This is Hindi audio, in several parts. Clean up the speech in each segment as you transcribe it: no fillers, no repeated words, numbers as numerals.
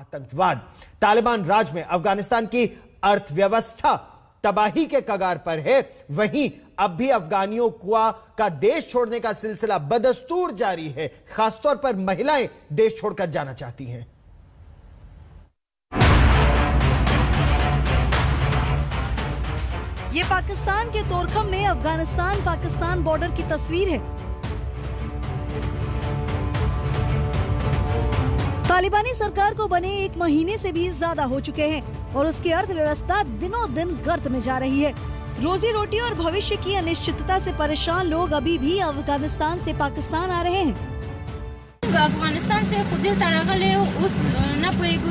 आतंकवाद। तालिबान राज में अफगानिस्तान की अर्थव्यवस्था तबाही के कगार पर है। वहीं अब भी अफगानियों का देश छोड़ने का सिलसिला बदस्तूर जारी है। खासतौर पर महिलाएं देश छोड़कर जाना चाहती हैं। ये पाकिस्तान के तोरखम में अफगानिस्तान पाकिस्तान बॉर्डर की तस्वीर है। तालिबानी सरकार को बने 1 महीने से भी ज्यादा हो चुके हैं और उसकी अर्थव्यवस्था दिनों दिन गर्त में जा रही है। रोजी रोटी और भविष्य की अनिश्चितता से परेशान लोग अभी भी अफगानिस्तान से पाकिस्तान आ रहे हैं। अफगानिस्तान से खुद तरगले उस न पोएगु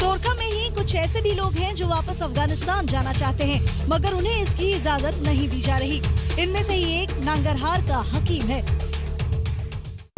तोरखम में ही कुछ ऐसे भी लोग हैं जो वापस अफगानिस्तान जाना चाहते हैं, मगर उन्हें इसकी इजाजत नहीं दी जा रही। इनमें से ही एक नांगरहार का हकीम है।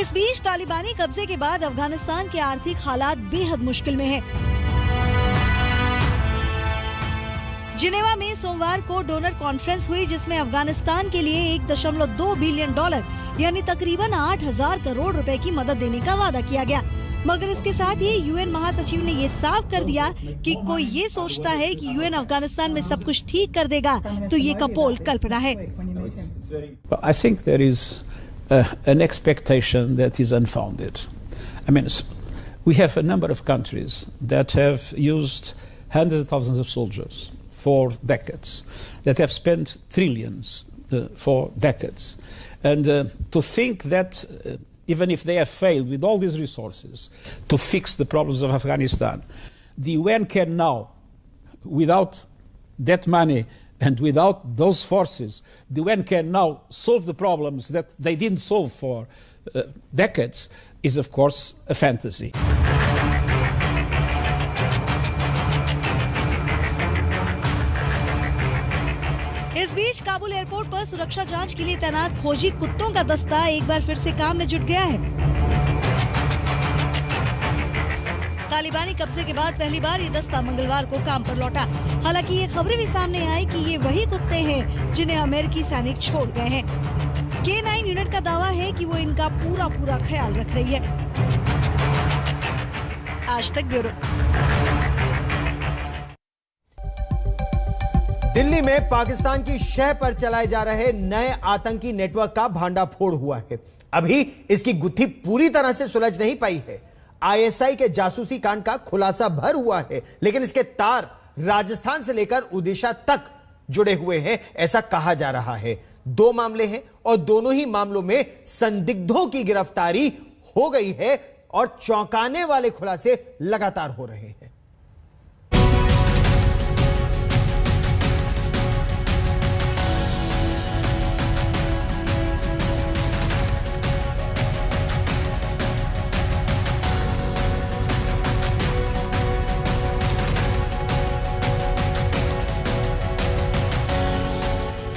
इस बीच तालिबानी कब्जे के बाद अफगानिस्तान के आर्थिक हालात बेहद मुश्किल में हैं। जिनेवा में सोमवार को डोनर कॉन्फ्रेंस हुई जिसमें अफगानिस्तान के लिए $1.2 बिलियन यानी तकरीबन 8,000 करोड़ रुपए की मदद देने का वादा किया गया। मगर इसके साथ ही यूएन महासचिव ने ये साफ कर दिया कि कोई ये सोचता है कि यूएन अफगानिस्तान में सब कुछ ठीक कर देगा तो ये कपोल कल्पना है। I think there is an expectation that is unfounded. I mean, we have a number of countries that have used hundreds of thousands of soldiers for decades, that have spent trillions for decades. And to think that even if they have failed with all these resources to fix the problems of Afghanistan, the UN can now, without that money and without those forces, the UN can now solve the problems that they didn't solve for decades, is of course a fantasy. इस बीच काबुल एयरपोर्ट पर सुरक्षा जांच के लिए तैनात खोजी कुत्तों का दस्ता एक बार फिर से काम में जुट गया है। तालिबानी कब्जे के बाद पहली बार ये दस्ता मंगलवार को काम पर लौटा। हालांकि ये खबरें भी सामने आई कि ये वही कुत्ते हैं जिन्हें अमेरिकी सैनिक छोड़ गए हैं। K9 यूनिट का दावा है कि वो इनका पूरा ख्याल रख रही है। आज तक ब्यूरो। दिल्ली में पाकिस्तान की शह पर चलाए जा रहे नए आतंकी नेटवर्क का भांडाफोड़ हुआ है। अभी इसकी गुत्थी पूरी तरह से सुलझ नहीं पाई है। आईएसआई के जासूसी कांड का खुलासा भर हुआ है, लेकिन इसके तार राजस्थान से लेकर ओडिशा तक जुड़े हुए हैं, ऐसा कहा जा रहा है। 2 मामले हैं और दोनों ही मामलों में संदिग्धों की गिरफ्तारी हो गई है और चौंकाने वाले खुलासे लगातार हो रहे हैं।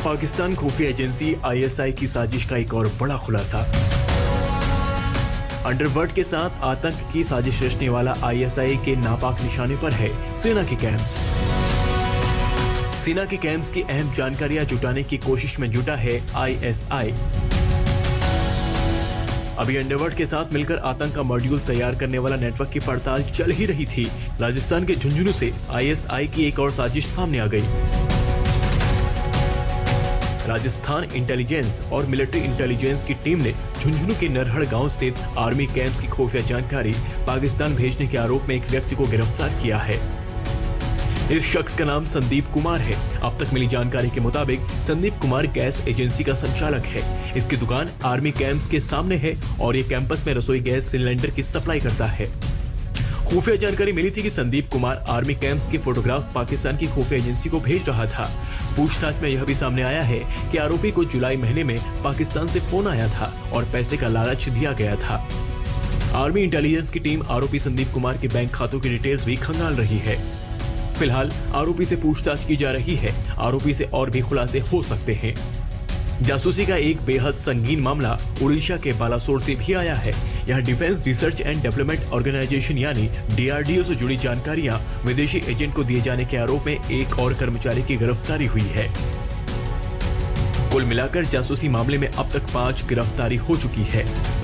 पाकिस्तान खुफिया एजेंसी आईएसआई की साजिश का एक और बड़ा खुलासा। अंडरवर्ल्ड के साथ आतंक की साजिश रचने वाला आईएसआई के नापाक निशाने पर है सेना के कैंप्स। सेना के कैंप्स की अहम जानकारियां जुटाने की कोशिश में जुटा है आईएसआई। अभी अंडरवर्ल्ड के साथ मिलकर आतंक का मॉड्यूल तैयार करने वाला नेटवर्क की पड़ताल चल ही रही थी। राजस्थान के झुंझुनू से आईएसआई की एक और साजिश सामने आ गई। राजस्थान इंटेलिजेंस और मिलिट्री इंटेलिजेंस की टीम ने झुंझुनू के नरहड़ गांव स्थित आर्मी कैंप्स की खुफिया जानकारी पाकिस्तान भेजने के आरोप में एक व्यक्ति को गिरफ्तार किया है। इस शख्स का नाम संदीप कुमार है। अब तक मिली जानकारी के मुताबिक संदीप कुमार गैस एजेंसी का संचालक है। इसकी दुकान आर्मी कैंप्स के सामने है और ये कैंपस में रसोई गैस सिलेंडर की सप्लाई करता है। खुफिया जानकारी मिली थी कि संदीप कुमार आर्मी कैंप्स के फोटोग्राफ्स पाकिस्तान की खुफिया एजेंसी को भेज रहा था। पूछताछ में यह भी सामने आया है कि आरोपी को जुलाई महीने में पाकिस्तान से फोन आया था और पैसे का लालच दिया गया था। आर्मी इंटेलिजेंस की टीम आरोपी संदीप कुमार के बैंक खातों की डिटेल्स भी खंगाल रही है। फिलहाल आरोपी से पूछताछ की जा रही है। आरोपी से और भी खुलासे हो सकते हैं। जासूसी का एक बेहद संगीन मामला उड़ीसा के बालासोर से भी आया है। यहाँ defence research and development organisation यानी DRDO से जुड़ी जानकारियां विदेशी एजेंट को दिए जाने के आरोप में एक और कर्मचारी की गिरफ्तारी हुई है। कुल मिलाकर जासूसी मामले में अब तक 5 गिरफ्तारी हो चुकी है।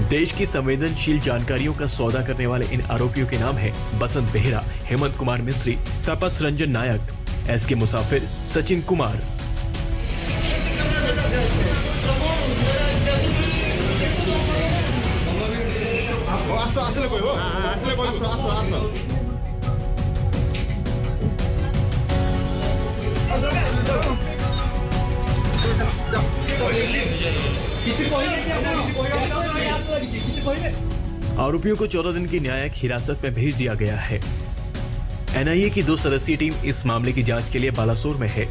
देश की संवेदनशील जानकारियों का सौदा करने वाले इन आरोपियों के नाम है बसंत बेहरा, हेमंत कुमार मिस्त्री, तपस रंजन नायक, SK मुसाफिर, सचिन कुमार। आरोपियों को 14 दिन की न्यायिक हिरासत में भेज दिया गया है। NIA की 2 सदस्यीय टीम इस मामले की जांच के लिए बालासोर में है।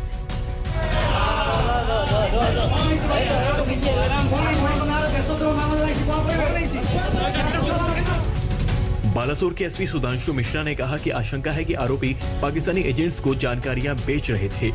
बालासोर के SP सुधांशु मिश्रा ने कहा कि आशंका है कि आरोपी पाकिस्तानी एजेंट्स को जानकारियां बेच रहे थे।